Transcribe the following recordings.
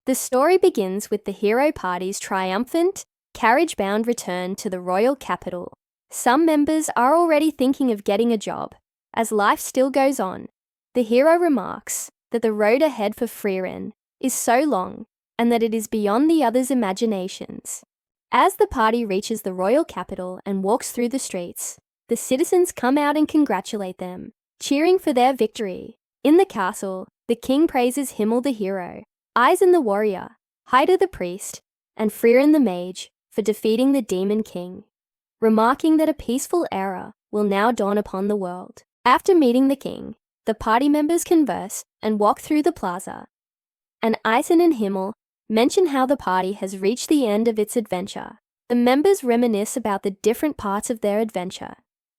The story begins with the hero party's triumphant, carriage-bound return to the royal capital. Some members are already thinking of getting a job. As life still goes on, the hero remarks that the road ahead for Frieren is so long and that it is beyond the others' imaginations. As the party reaches the royal capital and walks through the streets, the citizens come out and congratulate them, cheering for their victory. In the castle, the king praises Himmel the hero, Eisen the warrior, Haida the priest, and Frieren the mage for defeating the demon king, remarking that a peaceful era will now dawn upon the world. After meeting the king, the party members converse and walk through the plaza, and Eisen and Himmel mention how the party has reached the end of its adventure. The members reminisce about the different parts of their adventure,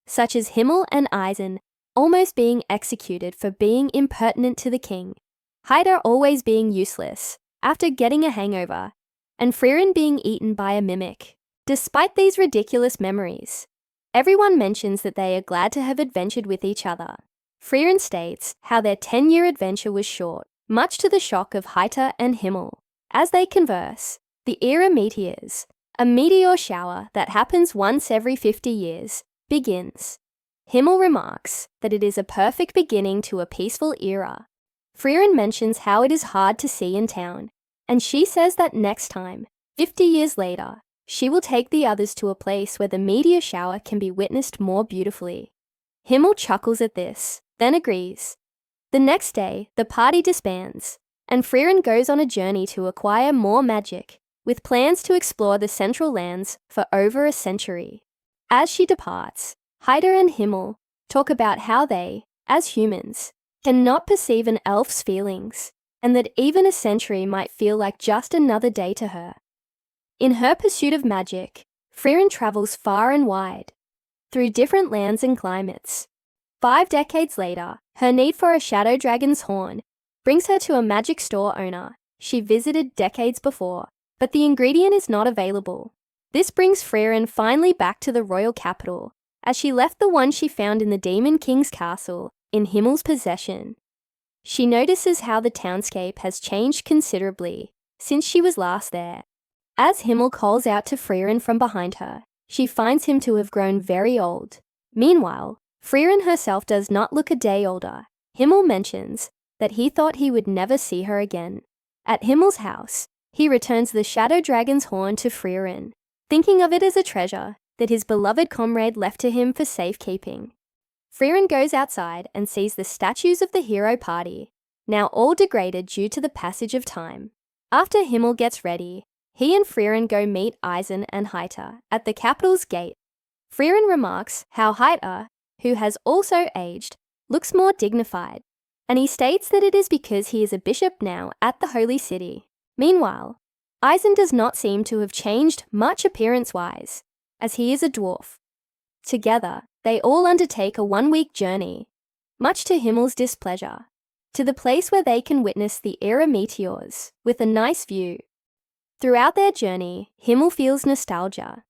such as Himmel and Eisen almost being executed for being impertinent to the king, Haida always being useless after getting a hangover, and Frieren being eaten by a mimic. Despite these ridiculous memories, everyone mentions that they are glad to have adventured with each other. Frieren states how their 10-year adventure was short, much to the shock of Haida and Himmel. As they converse, the era meteors, a meteor shower that happens once every 50 years, begins. Himmel remarks that it is a perfect beginning to a peaceful era. Frieren mentions how it is hard to see in town, and she says that next time, 50 years later, she will take the others to a place where the meteor shower can be witnessed more beautifully. Himmel chuckles at this, then agrees. The next day, the party disbands, and Frieren goes on a journey to acquire more magic, with plans to explore the Central Lands for over a century. As she departs, Haida and Himmel talk about how they, as humans, cannot perceive an elf's feelings, and that even a century might feel like just another day to her. In her pursuit of magic, Frieren travels far and wide, through different lands and climates. 5 decades later, her need for a shadow dragon's horn brings her to a magic store owner she visited decades before, but the ingredient is not available. This brings Frieren finally back to the royal capital, as she left the one she found in the Demon King's castle in Himmel's possession. She notices how the townscape has changed considerably since she was last there. As Himmel calls out to Frieren from behind her, she finds him to have grown very old. Meanwhile, Frieren herself does not look a day older. Himmel mentions that he thought he would never see her again. At Himmel's house, he returns the shadow dragon's horn to Frieren, thinking of it as a treasure that his beloved comrade left to him for safekeeping. Frieren goes outside and sees the statues of the hero party, now all degraded due to the passage of time. After Himmel gets ready, he and Frieren go meet Eisen and Haida at the capital's gate. Frieren remarks how Haida, who has also aged, looks more dignified, and he states that it is because he is a bishop now at the holy city. Meanwhile, Eisen does not seem to have changed much appearance-wise, as he is a dwarf. Together, they all undertake a 1-week journey, much to Himmel's displeasure, to the place where they can witness the era meteors with a nice view. Throughout their journey, Himmel feels nostalgia,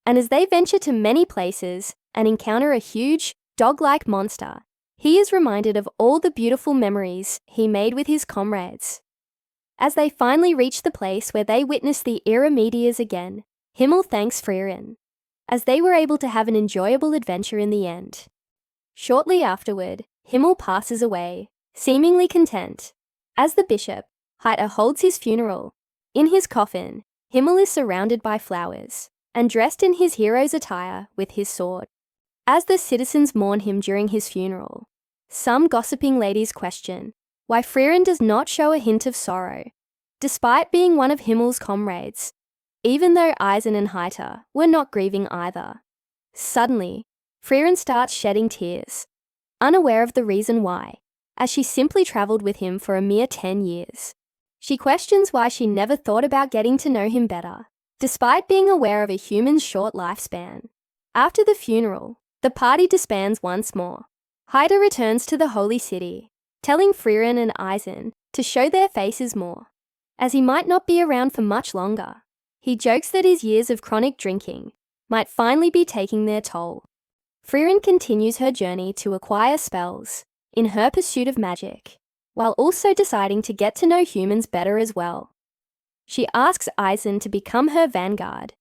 and as they venture to many places and encounter a huge, dog-like monster, he is reminded of all the beautiful memories he made with his comrades. As they finally reach the place where they witness the era meteors again, Himmel thanks Frieren, as they were able to have an enjoyable adventure in the end. Shortly afterward, Himmel passes away, seemingly content. As the bishop, Haida holds his funeral. In his coffin, Himmel is surrounded by flowers and dressed in his hero's attire with his sword. As the citizens mourn him during his funeral, some gossiping ladies question why Frieren does not show a hint of sorrow, despite being one of Himmel's comrades, even though Eisen and Haida were not grieving either. Suddenly, Frieren starts shedding tears, unaware of the reason why, as she simply travelled with him for a mere 10 years. She questions why she never thought about getting to know him better, despite being aware of a human's short lifespan. After the funeral, the party disbands once more. Haida returns to the holy city, telling Frieren and Eisen to show their faces more, as he might not be around for much longer. He jokes that his years of chronic drinking might finally be taking their toll. Frieren continues her journey to acquire spells in her pursuit of magic, while also deciding to get to know humans better as well. She asks Eisen to become her vanguard,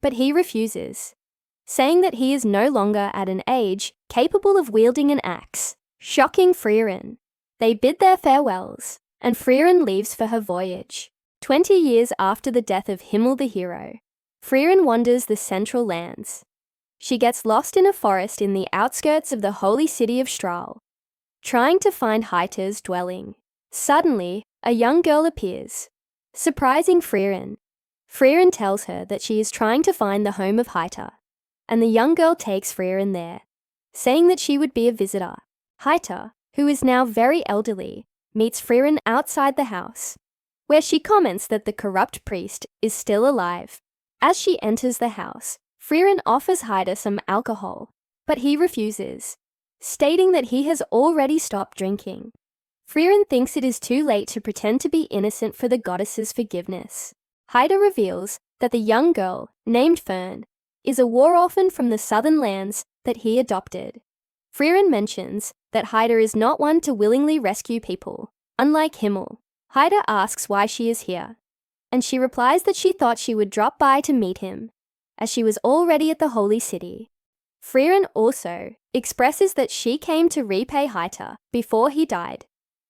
but he refuses, saying that he is no longer at an age capable of wielding an axe, shocking Frieren. They bid their farewells, and Frieren leaves for her voyage. 20 years after the death of Himmel the hero, Frieren wanders the Central Lands. She gets lost in a forest in the outskirts of the holy city of Strahl, trying to find Heiter's dwelling. Suddenly, a young girl appears, surprising Frieren. Frieren tells her that she is trying to find the home of Heiter, and the young girl takes Frieren there, saying that she would be a visitor. Heiter, who is now very elderly, meets Frieren outside the house, where she comments that the corrupt priest is still alive. As she enters the house, Frieren offers Heiter some alcohol, but he refuses, stating that he has already stopped drinking. Frieren thinks it is too late to pretend to be innocent for the goddess's forgiveness. Heiter reveals that the young girl, named Fern, is a war orphan from the southern lands that he adopted. Frieren mentions that Heiter is not one to willingly rescue people, unlike Himmel. Heiter asks why she is here, and she replies that she thought she would drop by to meet him, as she was already at the holy city. Frieren also expresses that she came to repay Heiter before he died,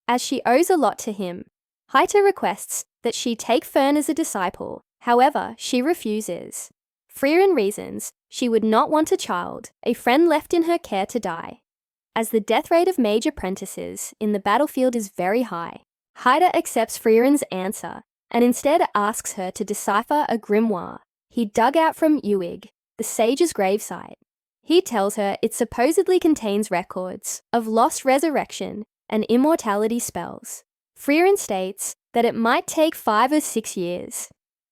as she owes a lot to him. Heiter requests that she take Fern as a disciple, however, she refuses. Frieren reasons she would not want a child, a friend left in her care to die, as the death rate of mage apprentices in the battlefield is very high. Heiter accepts Frieren's answer and instead asks her to decipher a grimoire he dug out from Uig, the sage's gravesite. He tells her it supposedly contains records of lost resurrection and immortality spells. Frieren states that it might take 5 or 6 years,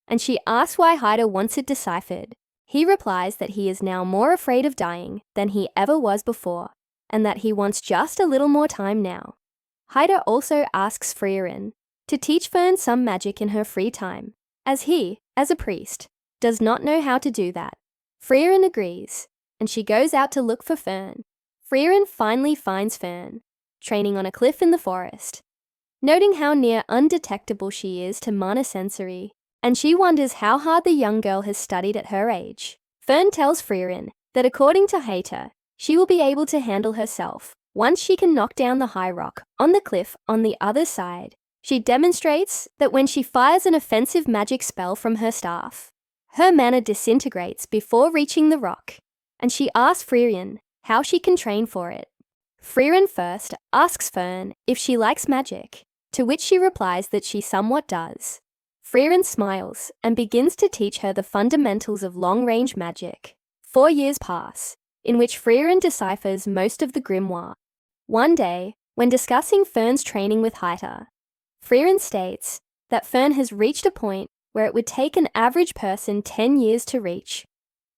and she asks why Heiter wants it deciphered. He replies that he is now more afraid of dying than he ever was before, and that he wants just a little more time now. Heiter also asks Frieren to teach Fern some magic in her free time, as he, as a priest, does not know how to do that. Frieren agrees, and she goes out to look for Fern. Frieren finally finds Fern, training on a cliff in the forest, noting how near undetectable she is to mana sensory, and she wonders how hard the young girl has studied at her age. Fern tells Frieren that according to Heiter, she will be able to handle herself once she can knock down the high rock on the cliff on the other side. She demonstrates that when she fires an offensive magic spell from her staff, her mana disintegrates before reaching the rock, and she asks Frieren how she can train for it. Frieren first asks Fern if she likes magic, to which she replies that she somewhat does. Frieren smiles and begins to teach her the fundamentals of long-range magic. 4 years pass, in which Frieren deciphers most of the grimoire. One day, when discussing Fern's training with Heiter, Frieren states that Fern has reached a point where it would take an average person 10 years to reach,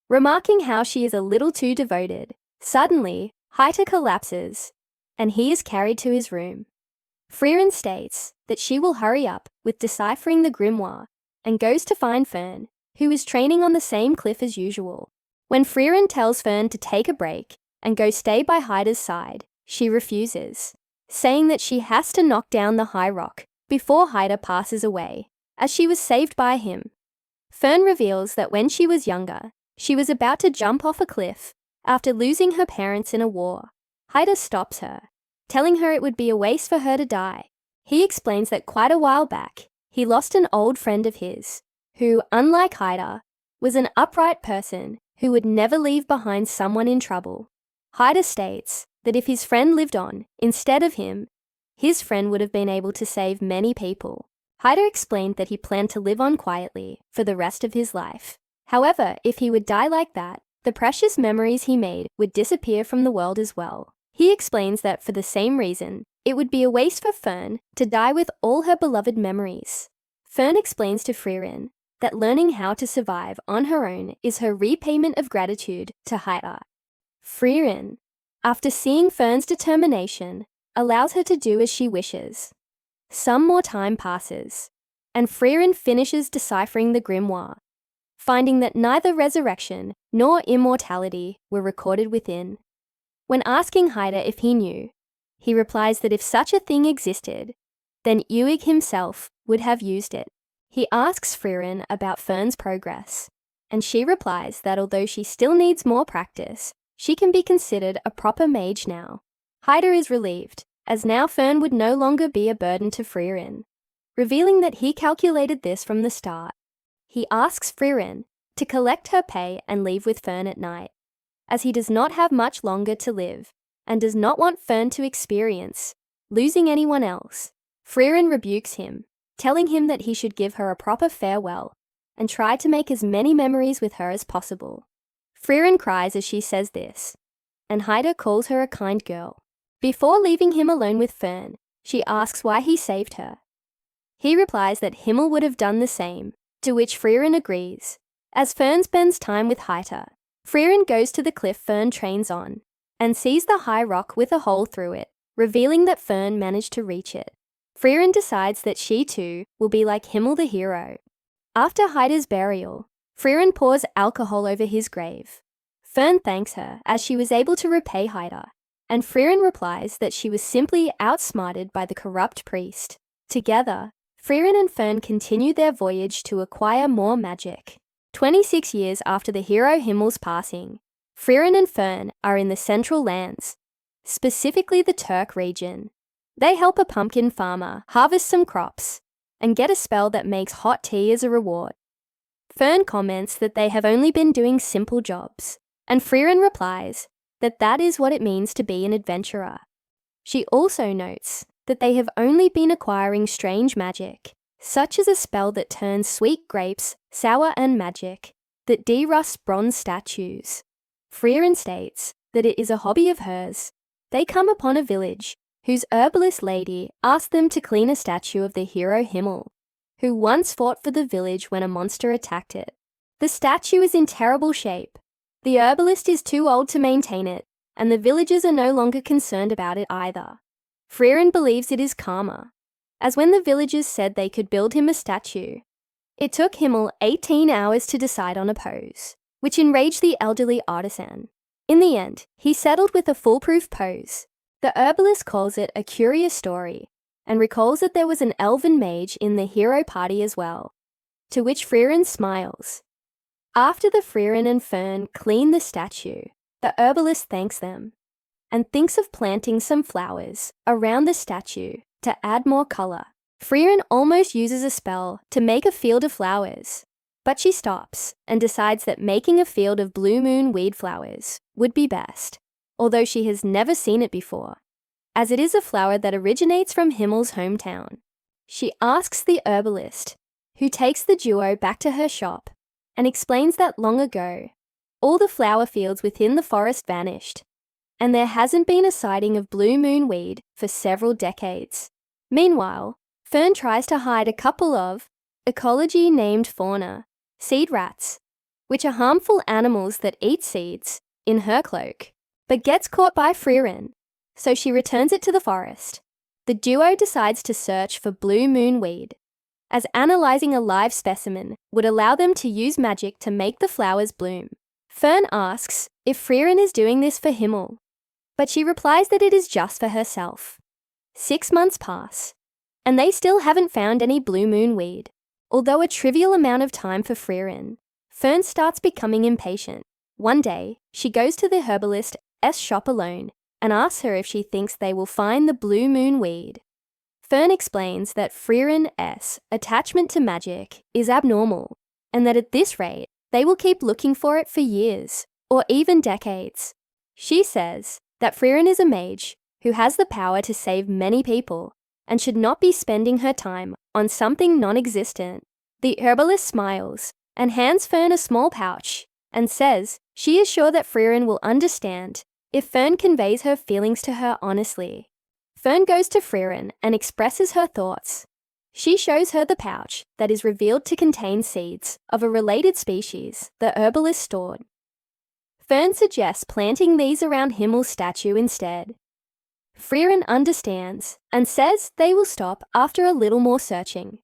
remarking how she is a little too devoted. Suddenly, Heiter collapses, and he is carried to his room. Frieren states that she will hurry up with deciphering the grimoire and goes to find Fern, who is training on the same cliff as usual. When Frieren tells Fern to take a break and go stay by Heiter's side, she refuses, saying that she has to knock down the high rock before Heiter passes away, as she was saved by him. Fern reveals that when she was younger, she was about to jump off a cliff after losing her parents in a war. Heiter stops her, telling her it would be a waste for her to die. He explains that quite a while back, he lost an old friend of his, who, unlike Heiter, was an upright person who would never leave behind someone in trouble. Heiter states that if his friend lived on instead of him, his friend would have been able to save many people. Heiter explained that he planned to live on quietly for the rest of his life. However, if he would die like that, the precious memories he made would disappear from the world as well. He explains that for the same reason, it would be a waste for Fern to die with all her beloved memories. Fern explains to Frieren that learning how to survive on her own is her repayment of gratitude to Heiter. Frieren, after seeing Fern's determination, allows her to do as she wishes. Some more time passes, and Frieren finishes deciphering the grimoire, finding that neither resurrection nor immortality were recorded within. When asking Heiter if he knew, he replies that if such a thing existed, then Uig himself would have used it. He asks Frieren about Fern's progress, and she replies that although she still needs more practice, she can be considered a proper mage now. Haida is relieved, as now Fern would no longer be a burden to Frieren, revealing that he calculated this from the start. He asks Frieren to collect her pay and leave with Fern at night, as he does not have much longer to live and does not want Fern to experience losing anyone else. Frieren rebukes him, telling him that he should give her a proper farewell and try to make as many memories with her as possible. Frieren cries as she says this, and Haida calls her a kind girl. Before leaving him alone with Fern, she asks why he saved her. He replies that Himmel would have done the same, to which Frieren agrees. As Fern spends time with Haida, Frieren goes to the cliff Fern trains on and sees the high rock with a hole through it, revealing that Fern managed to reach it. Frieren decides that she too will be like Himmel the hero. After Haida's burial, Frieren pours alcohol over his grave. Fern thanks her as she was able to repay Haida, and Frieren replies that she was simply outsmarted by the corrupt priest. Together, Frieren and Fern continue their voyage to acquire more magic. 26 years after the hero Himmel's passing, Frieren and Fern are in the Central Lands, specifically the Turk region. They help a pumpkin farmer harvest some crops and get a spell that makes hot tea as a reward. Fern comments that they have only been doing simple jobs, and Frieren replies that that is what it means to be an adventurer. She also notes that they have only been acquiring strange magic, such as a spell that turns sweet grapes sour and magic that derusts bronze statues. Frieren states that it is a hobby of hers. They come upon a village whose herbalist lady asked them to clean a statue of the hero Himmel, who once fought for the village when a monster attacked it. The statue is in terrible shape. The herbalist is too old to maintain it, and the villagers are no longer concerned about it either. Frieren believes it is karma, as when the villagers said they could build him a statue, it took Himmel 18 hours to decide on a pose, which enraged the elderly artisan. In the end, he settled with a foolproof pose. The herbalist calls it a curious story, and recalls that there was an elven mage in the hero party as well, to which Frieren smiles. After the Frieren and Fern clean the statue, the herbalist thanks them, and thinks of planting some flowers around the statue to add more colour. Frieren almost uses a spell to make a field of flowers, but she stops and decides that making a field of blue moon weed flowers would be best, although she has never seen it before, as it is a flower that originates from Himmel's hometown. She asks the herbalist, who takes the duo back to her shop and explains that long ago, all the flower fields within the forest vanished, and there hasn't been a sighting of blue moon weed for several decades. Meanwhile, Fern tries to hide a couple of ecology-named fauna, seed rats, which are harmful animals that eat seeds, in her cloak, but gets caught by Frieren, so she returns it to the forest. The duo decides to search for blue moon weed, as analysing a live specimen would allow them to use magic to make the flowers bloom. Fern asks if Frieren is doing this for Himmel, but she replies that it is just for herself. 6 months pass, and they still haven't found any blue moon weed. Although a trivial amount of time for Frieren, Fern starts becoming impatient. One day, she goes to the herbalist's shop alone and asks her if she thinks they will find the blue moon weed. Fern explains that Frieren's attachment to magic is abnormal, and that at this rate, they will keep looking for it for years, or even decades. She says that Frieren is a mage who has the power to save many people, and should not be spending her time on something non-existent. The herbalist smiles and hands Fern a small pouch and says she is sure that Frieren will understand if Fern conveys her feelings to her honestly. Fern goes to Frieren and expresses her thoughts. She shows her the pouch that is revealed to contain seeds of a related species the herbalist stored. Fern suggests planting these around Himmel's statue instead. Frieren understands and says they will stop after a little more searching.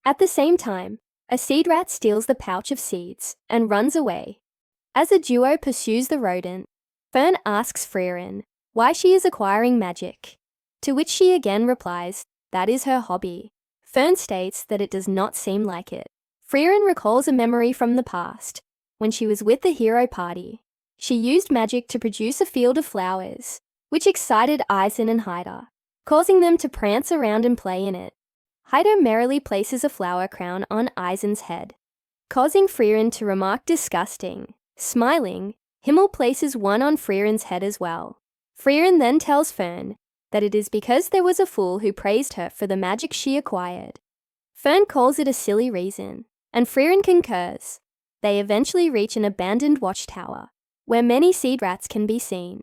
At the same time, a seed rat steals the pouch of seeds and runs away. As the duo pursues the rodent, Fern asks Frieren why she is acquiring magic, to which she again replies that is her hobby. Fern states that it does not seem like it. Frieren recalls a memory from the past, when she was with the hero party. She used magic to produce a field of flowers, which excited Eisen and Haida, causing them to prance around and play in it. Haida merrily places a flower crown on Eisen's head, causing Frieren to remark disgusting. Smiling, Himmel places one on Frieren's head as well. Frieren then tells Fern that it is because there was a fool who praised her for the magic she acquired. Fern calls it a silly reason, and Frieren concurs. They eventually reach an abandoned watchtower, where many seed rats can be seen.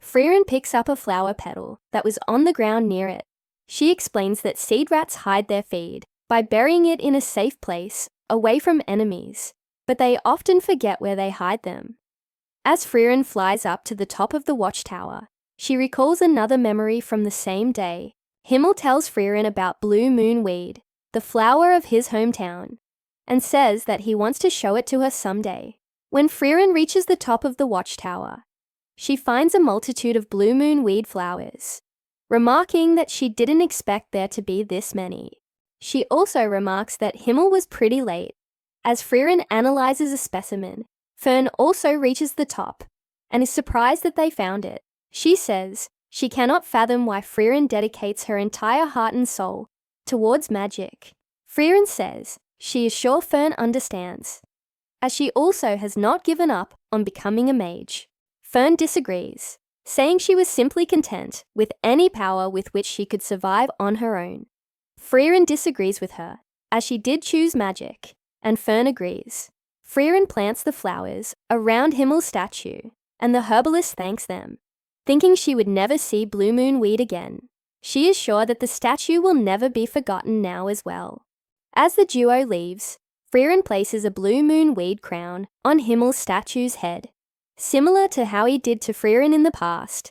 Frieren picks up a flower petal that was on the ground near it. She explains that seed rats hide their feed by burying it in a safe place, away from enemies, but they often forget where they hide them. As Frieren flies up to the top of the watchtower, she recalls another memory from the same day. Himmel tells Frieren about Blue Moon Weed, the flower of his hometown, and says that he wants to show it to her someday. When Frieren reaches the top of the watchtower, she finds a multitude of blue moon weed flowers, remarking that she didn't expect there to be this many. She also remarks that Himmel was pretty late. As Frieren analyzes a specimen, Fern also reaches the top and is surprised that they found it. She says she cannot fathom why Frieren dedicates her entire heart and soul towards magic. Frieren says she is sure Fern understands, as she also has not given up on becoming a mage. Fern disagrees, saying she was simply content with any power with which she could survive on her own. Frieren disagrees with her, as she did choose magic, and Fern agrees. Frieren plants the flowers around Himmel's statue, and the herbalist thanks them. Thinking she would never see Blue Moon Weed again, she is sure that the statue will never be forgotten now as well. As the duo leaves, Frieren places a Blue Moon Weed crown on Himmel's statue's head, similar to how he did to Frieren in the past.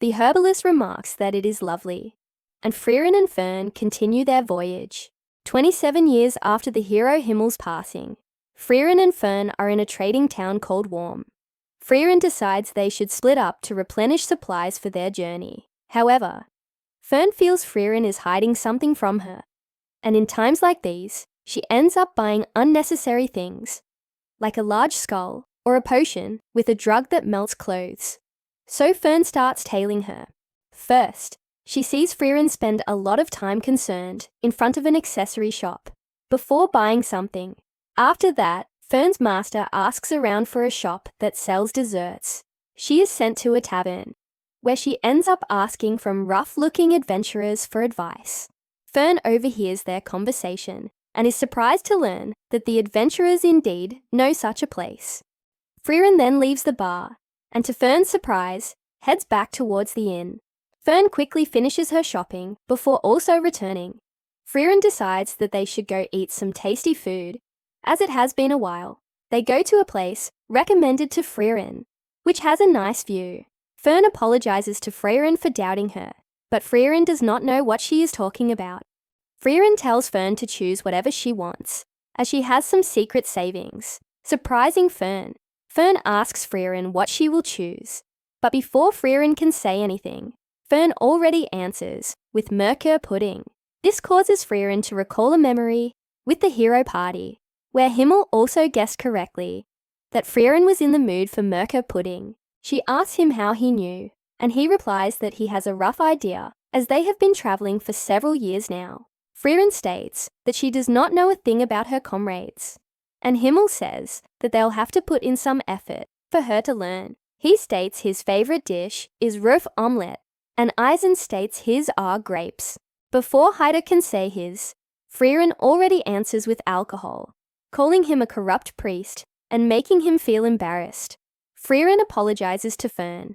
The herbalist remarks that it is lovely, and Frieren and Fern continue their voyage. 27 years after the hero Himmel's passing, Frieren and Fern are in a trading town called Warm. Frieren decides they should split up to replenish supplies for their journey. However, Fern feels Frieren is hiding something from her, and in times like these, she ends up buying unnecessary things, like a large skull or a potion with a drug that melts clothes. So Fern starts tailing her. First, she sees Frieren spend a lot of time concerned in front of an accessory shop before buying something. After that, Fern's master asks around for a shop that sells desserts. She is sent to a tavern, where she ends up asking from rough-looking adventurers for advice. Fern overhears their conversation and is surprised to learn that the adventurers indeed know such a place. Frieren then leaves the bar, and to Fern's surprise, heads back towards the inn. Fern quickly finishes her shopping before also returning. Frieren decides that they should go eat some tasty food. As it has been a while, they go to a place recommended to Frieren, which has a nice view. Fern apologizes to Frieren for doubting her, but Frieren does not know what she is talking about. Frieren tells Fern to choose whatever she wants, as she has some secret savings. Surprising Fern, Fern asks Frieren what she will choose, but before Frieren can say anything, Fern already answers with merkur pudding. This causes Frieren to recall a memory with the hero party, where Himmel also guessed correctly that Frieren was in the mood for merkur pudding. She asks him how he knew, and he replies that he has a rough idea, as they have been traveling for several years now. Frieren states that she does not know a thing about her comrades, and Himmel says that they'll have to put in some effort for her to learn. He states his favorite dish is roof omelette, and Eisen states his are grapes. Before Haida can say his, Frieren already answers with alcohol, calling him a corrupt priest and making him feel embarrassed. Frieren apologizes to Fern,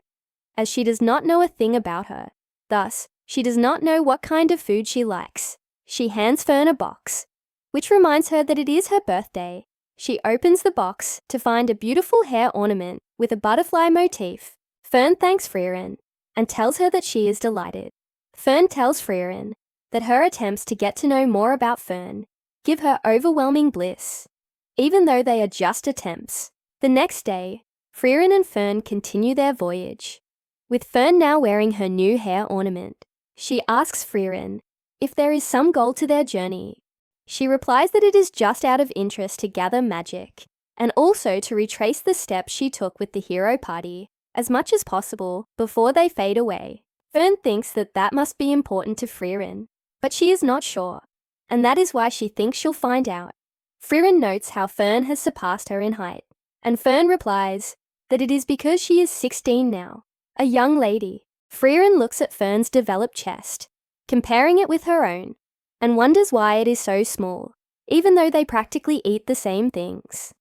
as she does not know a thing about her. Thus, she does not know what kind of food she likes. She hands Fern a box, which reminds her that it is her birthday. She opens the box to find a beautiful hair ornament with a butterfly motif. Fern thanks Frieren and tells her that she is delighted. Fern tells Frieren that her attempts to get to know more about Fern give her overwhelming bliss, even though they are just attempts. The next day, Frieren and Fern continue their voyage, with Fern now wearing her new hair ornament. She asks Frieren if there is some goal to their journey. She replies that it is just out of interest to gather magic, and also to retrace the steps she took with the hero party as much as possible before they fade away. Fern thinks that that must be important to Frieren, but she is not sure, and that is why she thinks she'll find out. Frieren notes how Fern has surpassed her in height, and Fern replies that it is because she is 16 now, a young lady. Frieren looks at Fern's developed chest, comparing it with her own, and wonders why it is so small, even though they practically eat the same things.